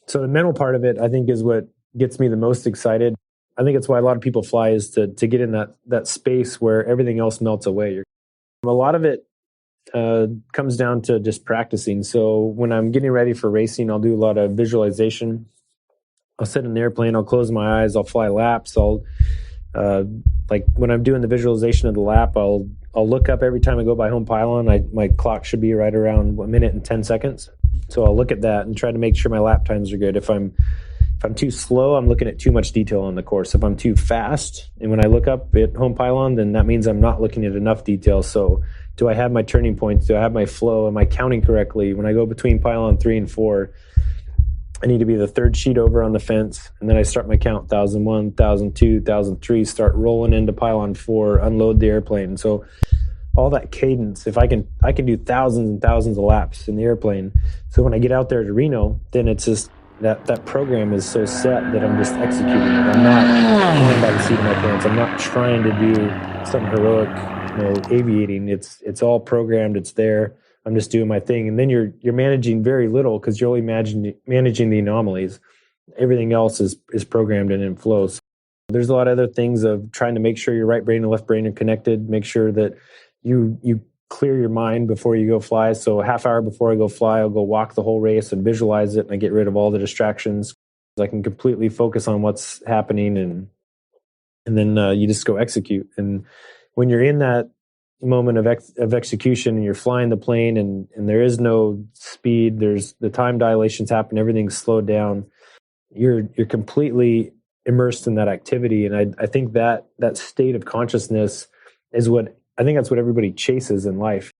So the mental part of it, I think, is what gets me the most excited. I think it's why a lot of people fly, is to get in that space where everything else melts away. A lot of it comes down to just practicing. So when I'm getting ready for racing, I'll do a lot of visualization. I'll sit in the airplane, I'll close my eyes, I'll fly laps. Like when I'm doing the visualization of the lap, I'll look up every time I go by home pylon. My clock should be right around 1 minute and 10 seconds. So I'll look at that and try to make sure my lap times are good. If I'm too slow, I'm looking at too much detail on the course. If I'm too fast, and when I look up at home pylon, then that means I'm not looking at enough detail. So do I have my turning points? Do I have my flow? Am I counting correctly? When I go between pylon 3 and 4, I need to be the third sheet over on the fence, and then I start my count: 1,001, 1,002, 1,003, start rolling into pylon 4, unload the airplane. So all that cadence, if I can do thousands and thousands of laps in the airplane. So when I get out there to Reno, then it's just that program is so set that I'm just executing it. I'm not flying by the seat of my pants. I'm not trying to do some heroic, aviating. It's all programmed. It's there. I'm just doing my thing. And then you're managing very little, because you're only managing the anomalies. Everything else is programmed and in flow. So there's a lot of other things of trying to make sure your right brain and left brain are connected. Make sure that you clear your mind before you go fly. So a half hour before I go fly, I'll go walk the whole race and visualize it, and I get rid of all the distractions. I can completely focus on what's happening, and then you just go execute. And when you're in that moment of execution and you're flying the plane, and there is no speed, there's the time dilations happen, everything's slowed down, you're completely immersed in that activity. And I think that state of consciousness is what I think that's what everybody chases in life.